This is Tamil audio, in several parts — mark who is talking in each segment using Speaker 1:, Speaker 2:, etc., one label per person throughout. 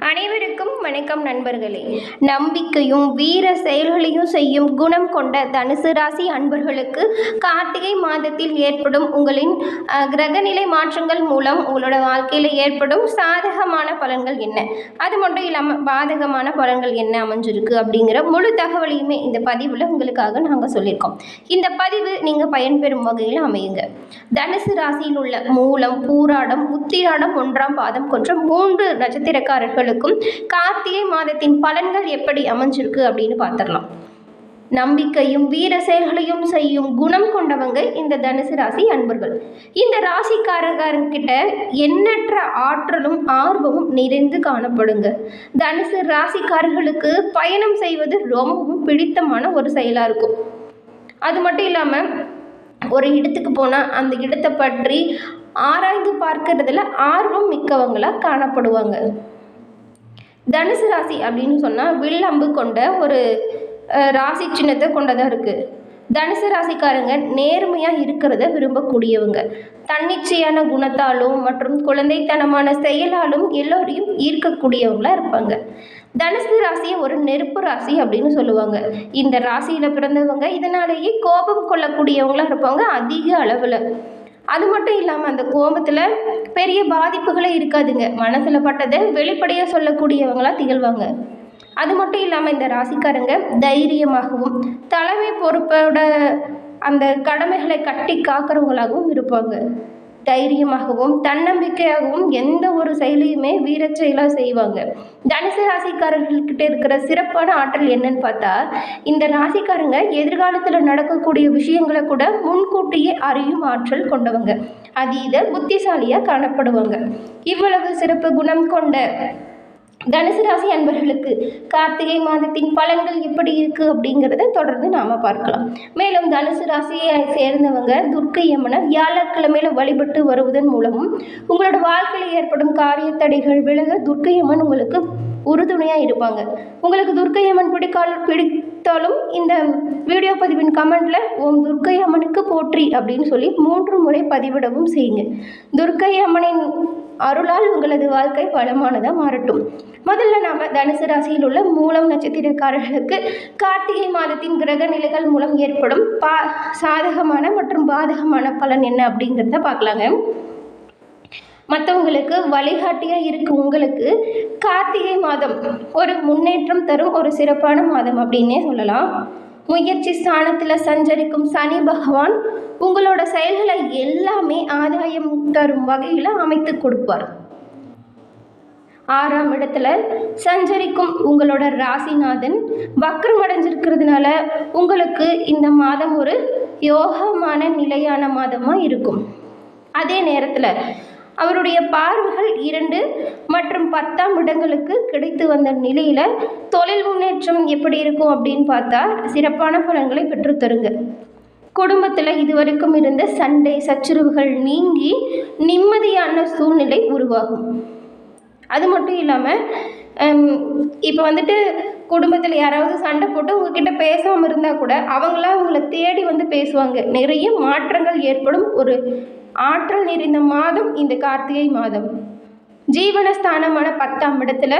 Speaker 1: அனைவருக்கும் வணக்கம் நண்பர்களே. நம்பிக்கையும் வீர செயல்களையும் செய்யும் குணம் கொண்ட தனுசு ராசி அன்பர்களுக்கு கார்த்திகை மாதத்தில் ஏற்படும் உங்களின் கிரகநிலை மாற்றங்கள் மூலம் உங்களோட வாழ்க்கையில் ஏற்படும் சாதகமான பலன்கள் என்ன, அது மட்டும் இல்லாமல் பாதகமான பலன்கள் என்ன அமைஞ்சிருக்கு அப்படிங்கிற முழு தகவலையுமே இந்த பதிவில் உங்களுக்காக நாங்கள் சொல்லியிருக்கோம். இந்த பதிவு நீங்கள் பயன்பெறும் வகையில் அமையுங்க. தனுசு ராசியில் உள்ள மூலம், பூராடம், உத்திராடம், 1ஆம் பாதம் கொன்ற 3 நட்சத்திரக்காரர்களுக்கும் கார்த்திகை மாதத்தின் பலன்கள் எப்படி அமைஞ்சிருக்கு அப்படின்னு பார்த்துடலாம். நம்பிக்கையும் வீர செயல்களையும் செய்யும் குணம் கொண்டவங்க இந்த தனுசு ராசி அன்பர்கள். இந்த ராசிக்காரர்கிட்ட எண்ணற்ற ஆற்றலும் ஆர்வமும் நிறைந்து காணப்படுங்க. தனுசு ராசிக்காரர்களுக்கு பயணம் செய்வது ரொம்பவும் பிடித்தமான ஒரு செயலாக இருக்கும். அது மட்டும் இல்லாமல் ஒரு இடத்துக்கு போனால் அந்த இடத்தை பற்றி ஆராய்ந்து பார்க்கறதுல ஆர்வம் மிக்கவங்களாக காணப்படுவாங்க. தனுசு ராசி அப்படின்னு சொன்னால் வில்லம்பு கொண்ட ஒரு ராசி சின்னத்தை கொண்டதாக இருக்குது. தனுசு ராசிக்காரங்க நேர்மையாக இருக்கிறத விரும்பக்கூடியவங்க. தன்னிச்சையான குணத்தாலும் மற்றும் குழந்தைத்தனமான செயலாலும் எல்லோரையும் ஈர்க்கக்கூடியவங்களாக இருப்பாங்க. தனுசு ராசியை ஒரு நெருப்பு ராசி அப்படின்னு சொல்லுவாங்க. இந்த ராசியில் பிறந்தவங்க இதனாலேயே கோபம் கொள்ளக்கூடியவங்களாக இருப்பாங்க அதிக அளவில். அது மட்டும் இல்லாமல் அந்த கோபத்தில் பெரிய பாதிப்புகளே இருக்காதுங்க. மனசில் பட்டதை வெளிப்படையாக சொல்லக்கூடியவங்களாக திகழ்வாங்க. அது மட்டும் இல்லாமல் இந்த ராசிக்காரங்க தைரியமாகவும் தலைமை பொறுப்போட அந்த கடமைகளை கட்டி காக்கிறவங்களாகவும் இருப்பாங்க. தைரியமாகவும் தன்னம்பிக்கையாகவும் எந்த ஒரு செயலையுமே வீரச் செயலாக செய்வாங்க. தனுசு ராசிக்காரர்கள்கிட்ட இருக்கிற சிறப்பான ஆற்றல் என்னன்னு பார்த்தா, இந்த ராசிக்காரங்க எதிர்காலத்தில் நடக்கக்கூடிய விஷயங்களை கூட முன்கூட்டியே அறியும் ஆற்றல் கொண்டவங்க. அதீத புத்திசாலியாக காணப்படுவாங்க. இவ்வளவு சிறப்பு குணம் கொண்ட தனுசு ராசி அன்பர்களுக்கு கார்த்திகை மாதத்தின் பலன்கள் எப்படி இருக்குது அப்படிங்கிறத தொடர்ந்து நாம் பார்க்கலாம். மேலும் தனுசு ராசியை சேர்ந்தவங்க துர்க்கை அம்மனை வியாழக்கிழமையில வழிபட்டு வருவதன் மூலமும் உங்களோட வாழ்க்கையில் ஏற்படும் காரிய தடைகள் விலக துர்க்கை அம்மன் உங்களுக்கு உறுதுணையாக இருப்பாங்க. உங்களுக்கு துர்க்கை அம்மன் பிடித்தாலும் இந்த வீடியோ பதிவின் கமெண்ட்ல ஓம் துர்க்கை அம்மனுக்கு போற்றி அப்படின்னு சொல்லி 3 முறை பதிவிடவும் செய்யுங்க. துர்க்கை அம்மனின் அருளால் உங்களது வாழ்க்கை வளமானதாக மாறட்டும். முதல்ல நாம் தனுசு ராசியில் உள்ள மூலம் நட்சத்திரக்காரர்களுக்கு கார்த்திகை மாதத்தின் கிரக நிலைகள் மூலம் ஏற்படும் சாதகமான மற்றும் பாதகமான பலன் என்ன அப்படிங்கிறத பார்க்கலாங்க. மற்றவங்களுக்கு வழிகாட்டியாக இருக்கும் உங்களுக்கு கார்த்திகை மாதம் ஒரு முன்னேற்றம் தரும் ஒரு சிறப்பான மாதம் அப்படின்னே சொல்லலாம். முயற்சி ஸ்தானத்தில் சஞ்சரிக்கும் சனி பகவான் உங்களோட செயல்களை எல்லாமே ஆதாயம் தரும் வகையில் அமைத்து கொடுப்பார். 6ஆம் இடத்துல சஞ்சரிக்கும் உங்களோட ராசிநாதன் வக்ரம் அடைஞ்சிருக்கிறதுனால உங்களுக்கு இந்த மாதம் ஒரு யோகமான நிலையான மாதமாக இருக்கும். அதே நேரத்தில் அவருடைய பார்வைகள் 2 மற்றும் 10ஆம் இடங்களுக்கு கிடைத்து வந்த நிலையில் தொழில் முன்னேற்றம் எப்படி இருக்கும் அப்படின்னு பார்த்தா சிறப்பான பலன்களை பெற்றுத்தருங்க. குடும்பத்தில் இதுவரைக்கும் இருந்த சண்டை சச்சரவுகள் நீங்கி நிம்மதியான சூழ்நிலை உருவாகும். அது மட்டும் இல்லாமல் இப்போ குடும்பத்தில் யாராவது சண்டை போட்டு உங்ககிட்ட பேசாமல் இருந்தால் கூட அவங்களா உங்களை தேடி பேசுவாங்க. நிறைய மாற்றங்கள் ஏற்படும் ஒரு ஆற்றல் நிறைந்த மாதம் இந்த கார்த்திகை மாதம். ஜீவனஸ்தானமான 10ஆம் இடத்துல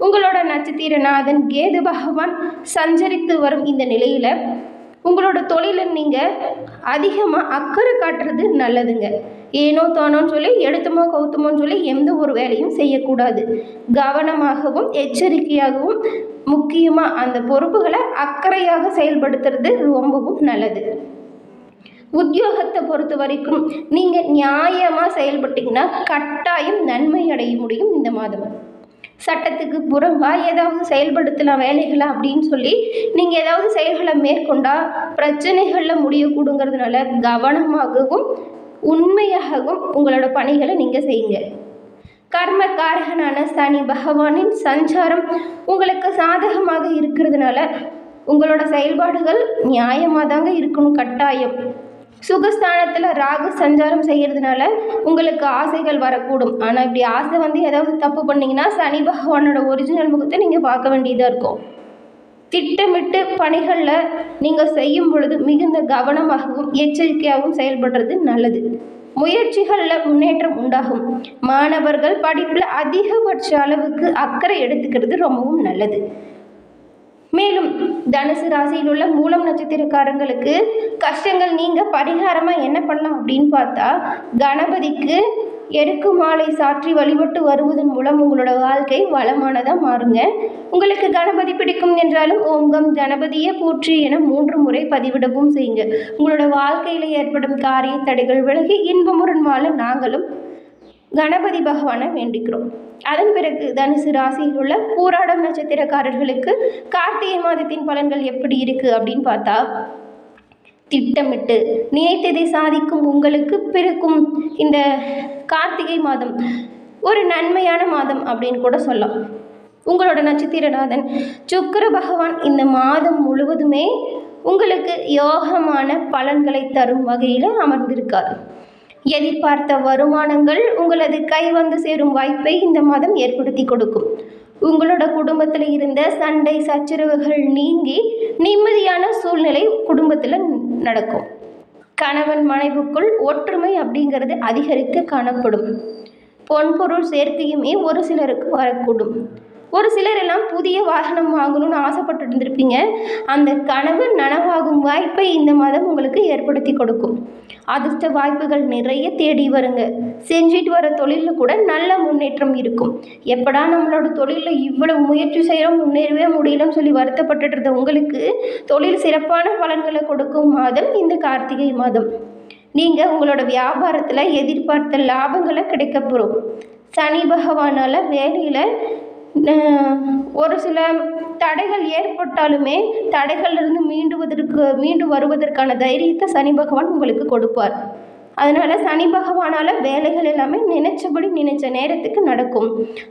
Speaker 1: உங்களோட நட்சத்திரநாதன் கேது பகவான் சஞ்சரித்து வரும் இந்த நிலையில் உங்களோட தொழிலை நீங்கள் அதிகமாக அக்கறை காட்டுறது நல்லதுங்க. ஏனோ தானோன்னு சொல்லி எடுத்துமோ கவுத்துமோன்னு சொல்லி எந்த ஒரு வேலையும் செய்யக்கூடாது. கவனமாகவும் எச்சரிக்கையாகவும் முக்கியமாக அந்த பொறுப்புகளை அக்கறையாக செயல்படுத்துறது ரொம்பவும் நல்லது. உத்தியோகத்தை பொறுத்த வரைக்கும் நீங்கள் நியாயமாக செயல்பட்டீங்கன்னா கட்டாயம் நன்மை அடைய முடியும் இந்த மாதம். சட்டத்துக்கு புறம்பாக ஏதாவது செயல்படுத்தலாம் வேலைகளை அப்படின்னு சொல்லி நீங்கள் ஏதாவது செயல்களை மேற்கொண்டால் பிரச்சனைகளில் முடியக்கூடுங்கிறதுனால கவனமாகவும் உண்மையாகவும் உங்களோட பணிகளை நீங்கள் செய்யுங்க. கர்மகாரகனான சனி பகவானின் சஞ்சாரம் உங்களுக்கு சாதகமாக இருக்கிறதுனால உங்களோட செயல்பாடுகள் நியாயமாக தாங்க இருக்கணும் கட்டாயம். சுகஸ்தானத்தில் ராகு சஞ்சாரம் செய்கிறதுனால உங்களுக்கு ஆசைகள் வரக்கூடும். ஆனால் இப்படி ஆசை ஏதாவது தப்பு பண்ணிங்கன்னா சனி பகவானோட ஒரிஜினல் முகத்தை நீங்கள் பார்க்க வேண்டியதாக இருக்கும். திட்டமிட்டு பணிகளில் நீங்கள் செய்யும் பொழுது மிகுந்த கவனமாகவும் எச்சரிக்கையாகவும் செயல்படுறது நல்லது. முயற்சிகளில் முன்னேற்றம் உண்டாகும். மாணவர்கள் படிப்பில் அதிகபட்ச அளவுக்கு அக்கறை எடுத்துக்கிறது ரொம்பவும் நல்லது. மேலும் தனுசு ராசியில் உள்ள மூலம் நட்சத்திரக்காரங்களுக்கு கஷ்டங்கள் நீங்க பரிகாரமாக என்ன பண்ணலாம் அப்படின்னு பார்த்தா, கணபதிக்கு எருக்கு மாலை சாற்றி வழிபட்டு வருவதன் மூலம் உங்களோட வாழ்க்கை வளமானதாக மாறுங்க. உங்களுக்கு கணபதி பிடிக்கும் என்றாலும் ஓம் கம் கணபதியே போற்றி என 3 முறை பதிவிடவும் செய்யுங்க. உங்களோட வாழ்க்கையில் ஏற்படும் காரிய தடைகள் விலகி இன்பமுடன் வாழ நாங்களும் கணபதி பகவானை வேண்டிக்கிறோம். அதன் பிறகு தனுசு ராசியில் உள்ள பூராடம் நட்சத்திரக்காரர்களுக்கு கார்த்திகை மாதத்தின் பலன்கள் எப்படி இருக்கு அப்படின்னு பார்த்தா, திட்டமிட்டு நினைத்ததை சாதிக்கும் உங்களுக்கு பிறக்கும் இந்த கார்த்திகை மாதம் ஒரு நன்மையான மாதம் அப்படின்னு கூட சொல்லலாம். உங்களோட நட்சத்திரநாதன் சுக்கிர பகவான் இந்த மாதம் முழுவதுமே உங்களுக்கு யோகமான பலன்களை தரும் வகையில் அமர்ந்திருக்கார். எதிர்பார்த்த வருமானங்கள் உங்களது கை வந்து சேரும் வாய்ப்பை இந்த மாதம் ஏற்படுத்தி கொடுக்கும். உங்களோட குடும்பத்தில் இருந்த சண்டை சச்சரவுகள் நீங்கி நிம்மதியான சூழ்நிலை குடும்பத்தில் நடக்கும். கணவன் மனைவிக்குள் ஒற்றுமை அப்படிங்கிறது அதிகரித்து காணப்படும். பொன்பொருள் சேர்க்கையுமே ஒரு சிலருக்கு வரக்கூடும். ஒரு சிலரெல்லாம் புதிய வாகனம் வாங்கணும்னு ஆசைப்பட்டு இருந்திருப்பீங்க. அந்த கனவு நனவாகும் வாய்ப்பை இந்த மாதம் உங்களுக்கு ஏற்படுத்தி கொடுக்கும். அதிர்ஷ்ட வாய்ப்புகள் நிறைய தேடி வருங்க. செஞ்சிட்டு வர தொழிலில் கூட நல்ல முன்னேற்றம் இருக்கும். எப்படா நம்மளோட தொழிலில் இவ்வளவு முயற்சி செய்கிறோம் முன்னேறவே முடியலன்னு சொல்லி வருத்தப்பட்டு இருந்த உங்களுக்கு தொழில் சிறப்பான பலன்களை கொடுக்கும் மாதம் இந்த கார்த்திகை மாதம். நீங்கள் உங்களோட வியாபாரத்தில் எதிர்பார்த்த லாபங்களை கிடைக்கப்பெறும். சனி பகவானால் வேலையில் ஒரு சில தடைகள் ஏற்பட்டாலுமே தடைகளிலிருந்து மீண்டு வருவதற்கான தைரியத்தை சனி பகவான் உங்களுக்கு கொடுப்பார். அதனால் சனி பகவானால் வேலைகள் எல்லாமே நினைச்ச நேரத்துக்கு நடக்கும்.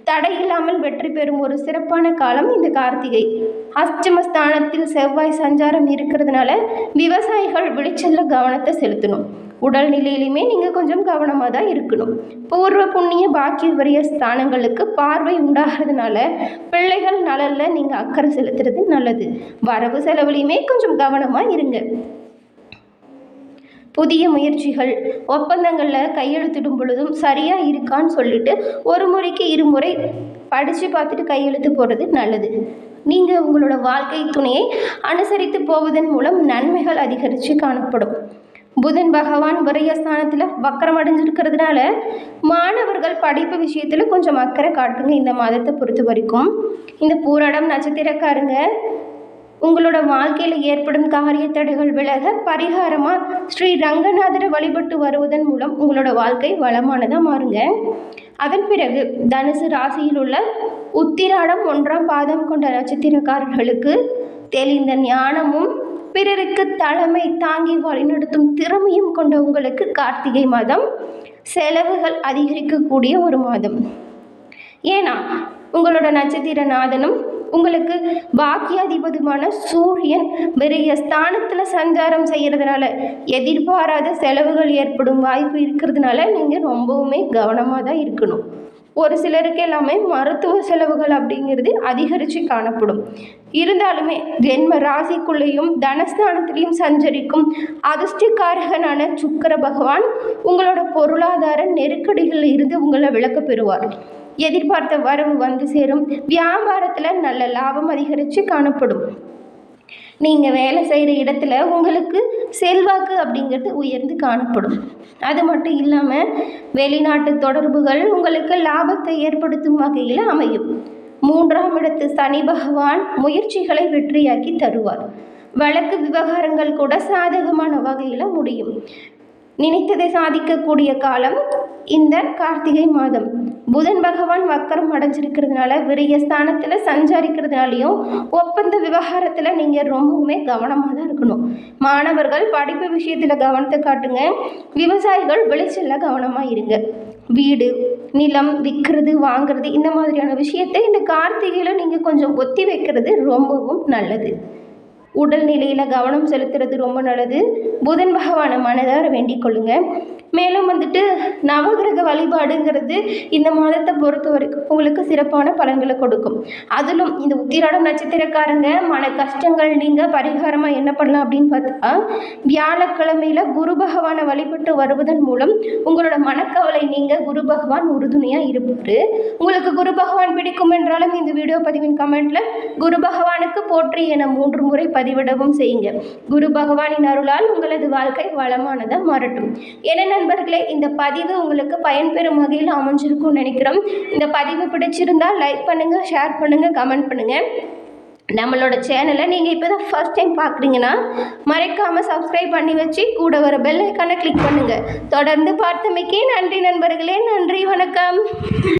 Speaker 1: தடை இல்லாமல் வெற்றி பெறும் ஒரு சிறப்பான காலம் இந்த கார்த்திகை. அஷ்டமஸ்தானத்தில் செவ்வாய் சஞ்சாரம் இருக்கிறதுனால விவசாயிகள் விளைச்சல்ல கவனத்தை செலுத்தணும். உடல்நிலையிலுமே நீங்கள் கொஞ்சம் கவனமாக தான் இருக்கணும். பூர்வ புண்ணிய பாக்கிய வரிய ஸ்தானங்களுக்கு பார்வை உண்டாகிறதுனால பிள்ளைகள் நலனில் நீங்கள் அக்கறை செலுத்துறது நல்லது. வரவு செலவுலையுமே கொஞ்சம் கவனமாக இருங்க. புதிய முயற்சிகள் ஒப்பந்தங்களில் கையெழுத்திடும் பொழுதும் சரியாக இருக்கான்னு சொல்லிட்டு ஒரு முறைக்கு 2 முறை படித்து பார்த்துட்டு கையெழுத்து போடுறது நல்லது. நீங்கள் உங்களோட வாழ்க்கை துணையை அனுசரித்து போவதன் மூலம் நன்மைகள் அதிகரித்து காணப்படும். புதன் பகவான் விரயஸ்தானத்தில் வக்கரம் அடைஞ்சிருக்கிறதுனால மாணவர்கள் படிப்பு விஷயத்தில் கொஞ்சம் அக்கறை காட்டுங்க. இந்த மாதத்தை பொறுத்த வரைக்கும் இந்த பூராடம் நட்சத்திரக்காரங்க உங்களோட வாழ்க்கையில் ஏற்படும் காரிய தடைகள் விலக பரிகாரமாக ஸ்ரீ ரங்கநாதரை வழிபட்டு வருவதன் மூலம் உங்களோட வாழ்க்கை வளமானதாக மாறுங்க. அதன் பிறகு தனுசு ராசியில் உள்ள உத்திராடம் 1ஆம் பாதம் கொண்ட நட்சத்திரக்காரர்களுக்கு தெளிந்த ஞானமும் பிறருக்கு தலைமை தாங்கி வழிநடத்தும் திறமையும் கொண்ட உங்களுக்கு கார்த்திகை மாதம் செலவுகள் அதிகரிக்கக்கூடிய ஒரு மாதம். ஏன்னா உங்களோட நட்சத்திரநாதனும் உங்களுக்கு பாக்கியாதிபதியான சூரியன் விரைய ஸ்தானத்தில் சஞ்சாரம் செய்கிறதுனால எதிர்பாராத செலவுகள் ஏற்படும் வாய்ப்பு இருக்கிறதுனால நீங்கள் ரொம்பவுமே கவனமாக தான் இருக்கணும். ஒரு சிலருக்கு எல்லாமே மருத்துவ செலவுகள் அப்படிங்கிறது அதிகரித்து காணப்படும். இருந்தாலுமே ஜென்ம ராசிக்குள்ளேயும் தனஸ்தானத்திலையும் சஞ்சரிக்கும் அதிர்ஷ்டக்காரகனான சுக்கிர பகவான் உங்களோட பொருளாதார நெருக்கடிகளில் இருந்து உங்களை விலக்க பெறுவார். எதிர்பார்த்த வரவு வந்து சேரும். வியாபாரத்தில் நல்ல லாபம் அதிகரித்து காணப்படும். நீங்கள் வேலை செய்கிற இடத்துல உங்களுக்கு செல்வாக்கு அப்படிங்கிறது உயர்ந்து காணப்படும். அது மட்டும் இல்லாமல் வெளிநாட்டு தொடர்புகள் உங்களுக்கு லாபத்தை ஏற்படுத்தும் வகையில் அமையும். 3ஆம் இடத்து சனி பகவான் முயற்சிகளை வெற்றியாக்கி தருவார். வழக்கு விவகாரங்கள் கூட சாதகமான வகையில் முடியும். நினைத்ததை சாதிக்கக்கூடிய காலம் இந்த கார்த்திகை மாதம். புதன் பகவான் வக்கரம் அடைஞ்சிருக்கிறதுனால விரயஸ்தானத்தில் சஞ்சாரிக்கிறதுனாலையும் ஒப்பந்த விவகாரத்தில் நீங்கள் ரொம்பவுமே கவனமாக தான் இருக்கணும். மாணவர்கள் படிப்பு விஷயத்தில் கவனத்தை காட்டுங்க. விவசாயிகள் விளைச்சல்ல கவனமாக இருங்க. வீடு நிலம் விற்கிறது வாங்கிறது இந்த மாதிரியான விஷயத்தை இந்த கார்த்திகையில் நீங்கள் கொஞ்சம் ஒத்தி வைக்கிறது ரொம்பவும் நல்லது. உடல்நிலையில் கவனம் செலுத்துறது ரொம்ப நல்லது. புதன் பகவானை மனதார வேண்டிக் கொள்ளுங்க. மேலும் வந்துட்டு நவகிரக வழிபாடுங்கிறது இந்த மாதத்தை பொறுத்த வரைக்கும் உங்களுக்கு சிறப்பான பலன்களை கொடுக்கும். அதிலும் இந்த உத்திராடம் நட்சத்திரக்காரங்க மன கஷ்டங்கள் நீங்கள் பரிகாரமாக என்ன பண்ணலாம் அப்படின்னு பார்த்தா, வியாழக்கிழமையில் குரு பகவானை வழிபட்டு வருவதன் மூலம் உங்களோட மனக்கவலை நீங்கள் குரு பகவான் உறுதுணையாக இருப்பார். உங்களுக்கு குரு பகவான் பிடிக்கும் என்றாலும் இந்த வீடியோ பதிவின் கமெண்ட்டில் குரு பகவானுக்கு போற்றி என 3 முறை பதிவிடவும் செய்யுங்க. குரு பகவானின் அருளால் உங்களது வாழ்க்கை வளமானதாக மாறட்டும். என்ன நண்பர்களே, இந்த பதிவு உங்களுக்கு பயன்பெறும் வகையில் அமைஞ்சிருக்கும்னு நினைக்கிறோம். இந்த பதிவு பிடிச்சிருந்தால் லைக் பண்ணுங்கள், ஷேர் பண்ணுங்கள், கமெண்ட் பண்ணுங்கள். நம்மளோட சேனலை நீங்கள் இப்போ தான் ஃபர்ஸ்ட் டைம் பார்க்குறீங்கன்னா மறக்காமல் சப்ஸ்கிரைப் பண்ணி வச்சு கூட வர பெல் ஐக்கானை கிளிக் பண்ணுங்கள். தொடர்ந்து பார்த்தமைக்கே நன்றி நண்பர்களே. நன்றி, வணக்கம்.